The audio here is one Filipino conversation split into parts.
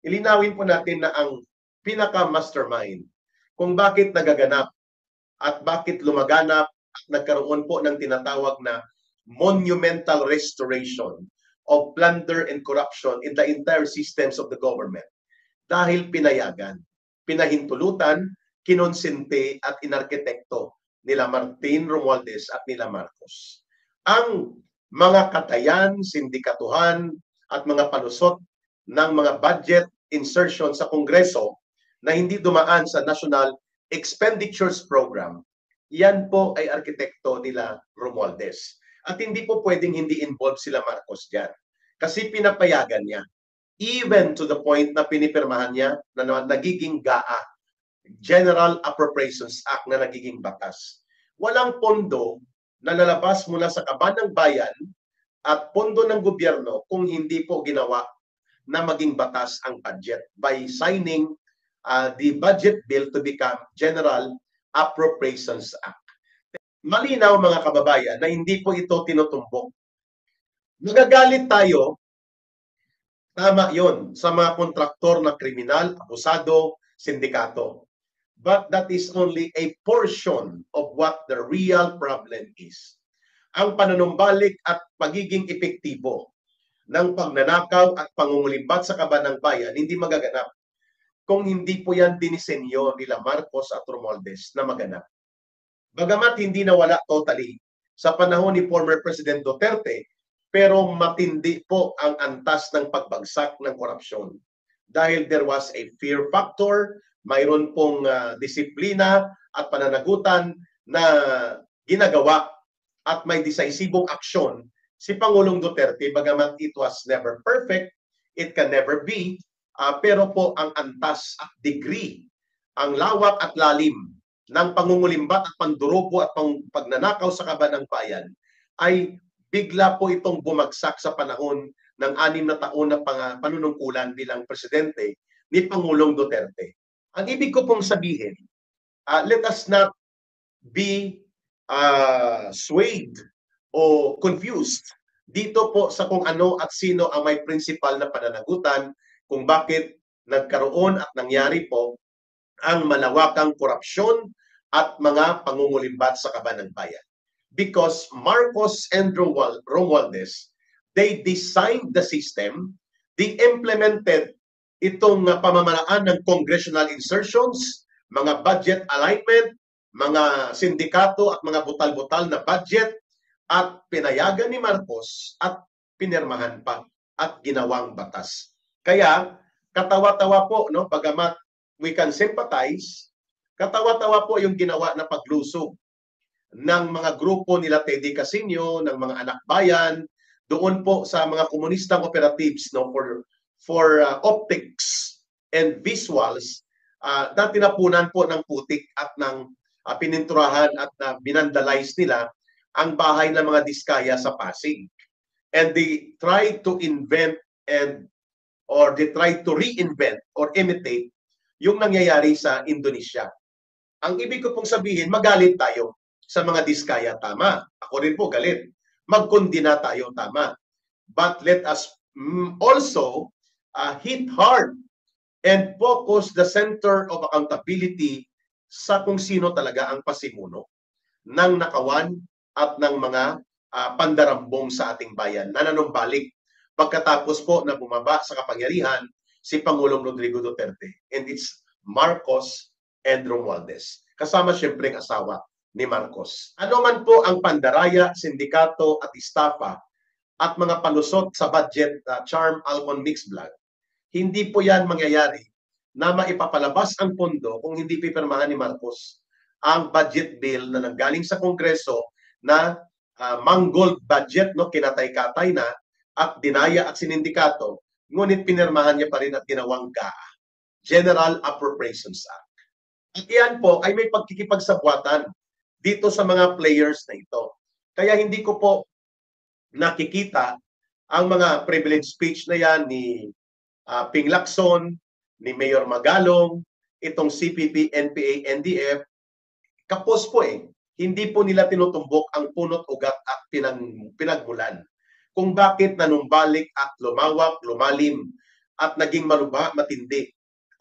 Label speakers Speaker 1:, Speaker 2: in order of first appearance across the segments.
Speaker 1: ilinawin po natin na ang pinaka-mastermind kung bakit nagaganap at bakit lumaganap at nagkaroon po ng tinatawag na monumental restoration of plunder and corruption in the entire systems of the government. Dahil pinayagan, pinahintulutan, kinonsente at inarkitekto nila Martin Romualdez at nila Marcos. Ang mga katayan, sindikatuhan at mga palusot ng mga budget insertion sa Kongreso na hindi dumaan sa National Expenditures Program, yan po ay arkitekto nila Romualdez. At hindi po pwedeng hindi involved sila Marcos dyan. Kasi pinapayagan niya. Even to the point na pinipirmahan niya na nagiging GAA, General Appropriations Act, na nagiging batas. Walang pondo na lalabas mula sa kaban ng bayan at pondo ng gobyerno kung hindi po ginawa na maging batas ang budget by signing the budget bill to become General Appropriations Act. Malinaw mga kababayan na hindi po ito tinutumbok. Nagagalit tayo, tama yon, sa mga kontraktor na kriminal, abusado, sindikato. But that is only a portion of what the real problem is. Ang panunumbalik at pagiging epektibo ng pagnanakaw at pangungulimbat sa kaban ng bayan hindi magaganap kung hindi po yan dinisenyo nila Marcos at Romualdez na maganap. Bagamat hindi nawala totally sa panahon ni former President Duterte, pero matindi po ang antas ng pagbagsak ng korupsyon. Dahil there was a fear factor, mayroon pong disiplina at pananagutan na ginagawa at may decisibong aksyon si Pangulong Duterte, bagamat it was never perfect, it can never be, pero po ang antas at degree, ang lawak at lalim ng pangungulimbat at pandurugo at pagnanakaw sa kaban ng bayan ay bigla po itong bumagsak sa panahon ng 6 na taon na panunungkulan bilang presidente ni Pangulong Duterte. Ang ibig ko pong sabihin, let us not be swayed o confused dito po sa kung ano at sino ang may principal na pananagutan kung bakit nagkaroon at nangyari po ang malawakang korupsyon at mga pangungulimbat sa kaban ng bayan. Because Marcos and Romualdez, they designed the system, they implemented itong pamamaraan ng congressional insertions, mga budget alignment, mga sindikato at mga butal-butal na budget, at pinayagan ni Marcos at pinirmahan pa at ginawang batas. Kaya katawa-tawa po, no, bagamat we can sympathize, katawa-tawa po yung ginawa na paglusog ng mga grupo nila Teddy Casino, ng mga anak bayan, doon po sa mga komunistang operatives, no, for optics and visuals, na tinapunan po ng putik at ng pininturahan at binandalize nila ang bahay ng mga diskaya sa Pasig. And they try to invent or they try to reinvent or imitate yung nangyayari sa Indonesia. Ang ibig ko pong sabihin, magalit tayo sa mga diskaya, tama. Ako rin po galit. Magkondina tayo, tama. But let us also hit hard and focus the center of accountability sa kung sino talaga ang pasimuno ng nakawan at ng mga pandarambong sa ating bayan na nanumbalik pagkatapos po na bumaba sa kapangyarihan si Pangulong Rodrigo Duterte. And it's Marcos and Romualdez. Kasama siyempre ang asawa ni Marcos. Ano man po ang pandaraya, sindikato at estafa at mga palusot sa budget charm almond mix vlog, hindi po yan mangyayari na maipapalabas ang pondo kung hindi pipirmahan ni Marcos ang budget bill na nanggaling sa Kongreso na mangold budget, no, kinatay-katay na at dinaya at sinindikato, ngunit pinirmahan niya pa rin at ginawang GAA, General Appropriations Act. At iyan po ay may pagkikipagsabwatan dito sa mga players na ito. Kaya hindi ko po nakikita ang mga privilege speech na yan ni Ping Lacson, ni Mayor Magalong, itong CPP, NPA, NDF, kapos po eh. Hindi po nila tinutumbok ang punot ugat at pinagmulan kung bakit nanumbalik at lumawak, lumalim at naging malubha, matindi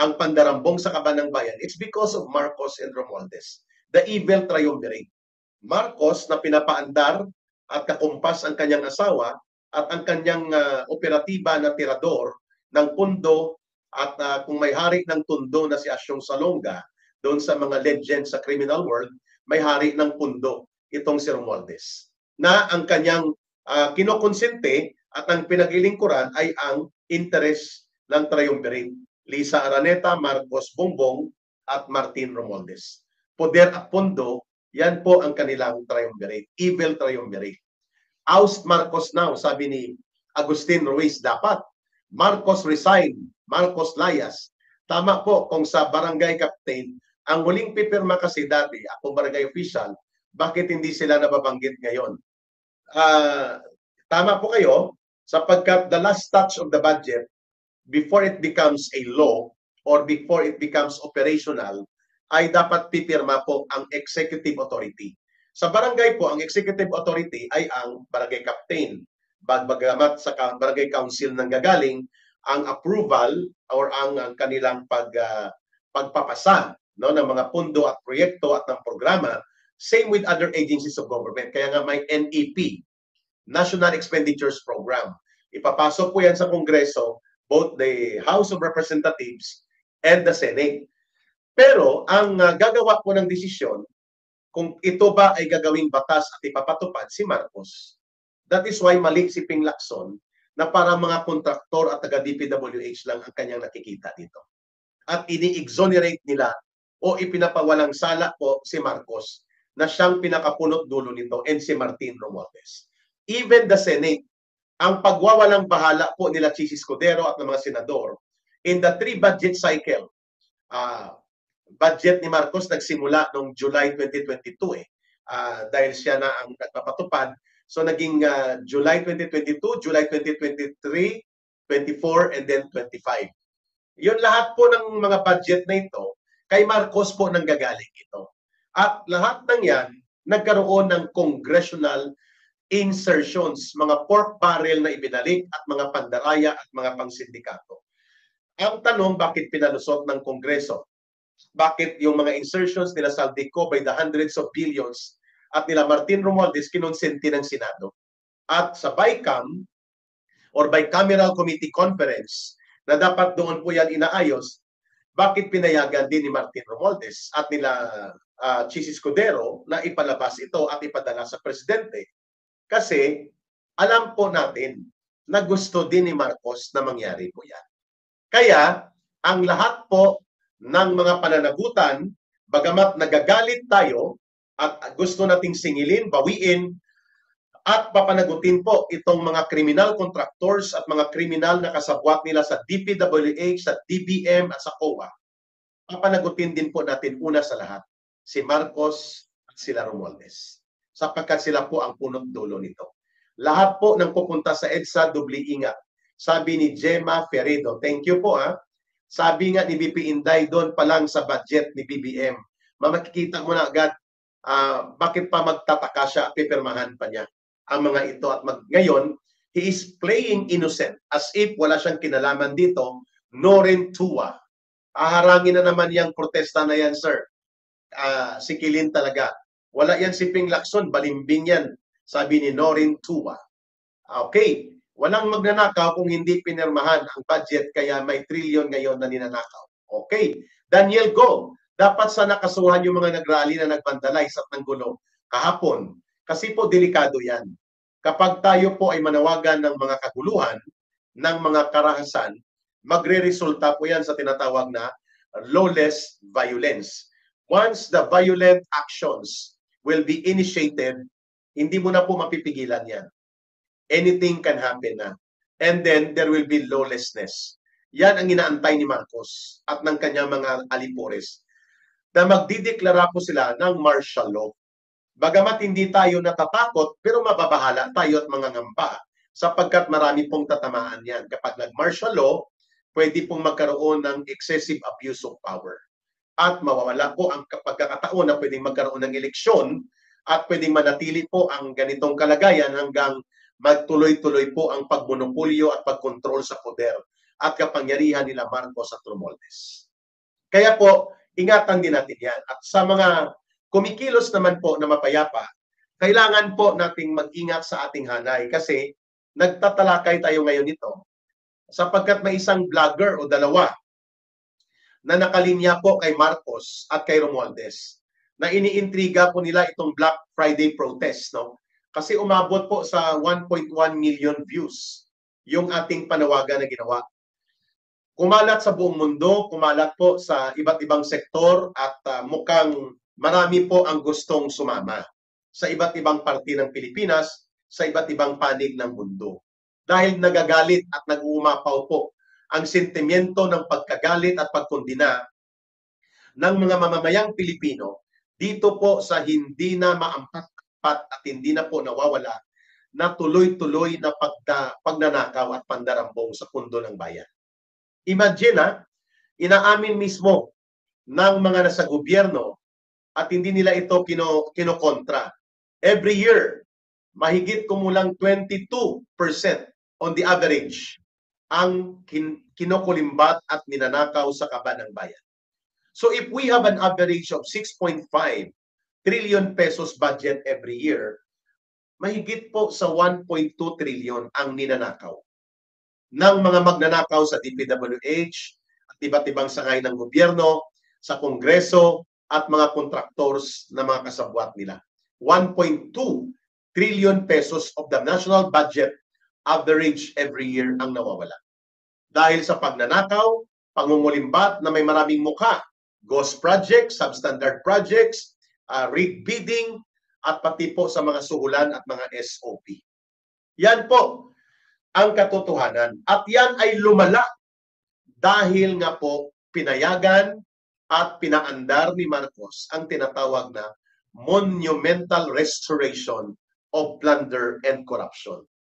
Speaker 1: ang pandarambong sa kaban ng bayan, it's because of Marcos and Romualdez. The evil triumvirate. Marcos na pinapaandar at kakumpas ang kanyang asawa at ang kanyang operatiba na tirador ng pundo at kung may hari ng tundo na si Asyong Salonga, doon sa mga legends sa criminal world, may hari ng pundo itong si Romualdez. Na ang kanyang kinokonsente at ang pinaglilingkuran ay ang interest ng triumvirate. Lisa Araneta, Marcos Bongbong at Martin Romualdez. Poder at pundo, yan po ang kanilang triumvirate, evil triumvirate. Oust Marcos now, sabi ni Agustin Ruiz dapat. Marcos resign, Marcos layas. Tama po kung sa barangay captain, ang huling pipirma kasi dati, ako barangay official, bakit hindi sila nababanggit ngayon? Tama po kayo, sapagkat the last touch of the budget, before it becomes a law or before it becomes operational, ay dapat pipirma po ang executive authority. Sa barangay po, ang executive authority ay ang barangay captain. Bagamat sa barangay council nang gagaling ang approval or ang kanilang pagpapasa ng mga pundo at proyekto at ng programa, same with other agencies of government. Kaya nga may NEP, National Expenditures Program. Ipapasok po yan sa Kongreso, both the House of Representatives and the Senate. Pero ang gagawa po ng desisyon kung ito ba ay gagawing batas at ipapatupad si Marcos. That is why mali si Ping Lacson na parang mga kontraktor at taga-DPWH lang ang kanyang nakikita dito. At ini-exonerate nila o ipinapawalang sala po si Marcos na siyang pinakapunot dulo nito and si Martin Romualdez. Even the Senate, ang pagwawalang bahala po nila Chis Escudero at ng mga senador in the 3 budget cycle, budget ni Marcos nagsimula noong July 2022 dahil siya na ang nagpapatupad. So naging July 2022, July 2023, 24, and then 25. Yun lahat po ng mga budget na ito, kay Marcos po nanggagaling ito. At lahat ng yan, nagkaroon ng congressional insertions, mga pork barrel na ibinalik at mga pandaraya at mga pangsindikato. Ang tanong, bakit pinalusot ng Kongreso? Bakit yung mga insertions nila Saldico by the hundreds of billions at nila Martin Romualdez kinonsenti ng Senado? At sa BICAM or Bicameral Committee Conference na dapat doon po yan inaayos, bakit pinayagan din ni Martin Romualdez at nila Chis Escudero na ipalabas ito at ipadala sa presidente? Kasi alam po natin na gusto din ni Marcos na mangyari po yan. Kaya ang lahat po ng mga pananagutan, bagamat nagagalit tayo at gusto nating singilin, bawiin, at papanagutin po itong mga criminal contractors at mga kriminal na kasabwat nila sa DPWH, sa DBM at sa COA. Papanagutin din po natin una sa lahat si Marcos at sila Romualdez, sapagkat sila po ang punot dulo nito. Lahat po ng pupunta sa EDSA, dubli ingat. Sabi ni Gemma Ferredo, thank you po Sabi nga ni VP Inday doon pa lang sa budget ni BBM, makikita mo na agad bakit pa magtataka siya at pipirmahan pa niya ang mga ito. At ngayon, he is playing innocent as if wala siyang kinalaman dito. Norin Tua. Aharangin na naman yung protesta na yan, sir. Sikilin talaga. Wala yan si Ping Lacson, balimbing yan. Sabi ni Norin Tua. Okay. Walang magnanakaw kung hindi pinirmahan ang budget, kaya may trilyon ngayon na ninanakaw. Okay. Daniel Go, dapat sana kasuhan yung mga nagrally na nagbandalize at ng gulo kahapon. Kasi po delikado yan. Kapag tayo po ay manawagan ng mga kaguluhan, ng mga karahasan, magre-resulta po yan sa tinatawag na lawless violence. Once the violent actions will be initiated, hindi mo na po mapipigilan yan. Anything can happen na. And then there will be lawlessness. Yan ang inaantay ni Marcos at ng kanyang mga alipores na magdideklara po sila ng martial law. Bagamat hindi tayo natatakot, pero mababahala tayo at mga ngamba sapagkat marami pong tatamaan yan. Kapag nag-martial law, pwede pong magkaroon ng excessive abuse of power. At mawawala po ang pagkakataon na pwedeng magkaroon ng eleksyon at pwedeng manatili po ang ganitong kalagayan hanggang magtuloy-tuloy po ang pagmonopolyo at pagkontrol sa poder. at kapangyarihan nila Marcos at Romualdez. Kaya po, ingatan din natin yan. At sa mga kumikilos naman po na mapayapa, kailangan po nating mag-ingat sa ating hanay kasi nagtatalakay tayo ngayon nito sapagkat may isang vlogger o dalawa na nakalinya po kay Marcos at kay Romualdez na iniintriga po nila itong Black Friday protest, no? Kasi umabot po sa 1.1 million views yung ating panawagan na ginawa. Kumalat sa buong mundo, kumalat po sa iba't ibang sektor at mukhang marami po ang gustong sumama sa iba't ibang parte ng Pilipinas, sa iba't ibang panig ng mundo. Dahil nagagalit at nag-uumapaw po ang sentimiento ng pagkagalit at pagkondina ng mga mamamayang Pilipino dito po sa hindi na maampat at hindi na po nawawala na tuloy-tuloy na pagnanakaw at pandarambong sa pundo ng bayan. Imagine inaamin mismo ng mga nasa gobyerno at hindi nila ito kinokontra. Every year, mahigit kumulang 22% on the average ang kinukulimbat at ninanakaw sa kaban ng bayan. So if we have an average of 6.5 trillion pesos budget every year, mahigit po sa 1.2 trillion ang ninanakaw ng mga magnanakaw sa DPWH at iba't ibang sangay ng gobyerno, sa Kongreso at mga contractors na mga kasabwat nila. 1.2 trillion pesos of the national budget average every year ang nawawala. Dahil sa pagnanakaw, pangungulimbat na may maraming mukha, ghost projects, substandard projects, rig bidding, at pati po sa mga suhulan at mga SOP. Yan po ang katotohanan. At yan ay lumala dahil nga po pinayagan at pinaandar ni Marcos ang tinatawag na monumental restoration of plunder and corruption.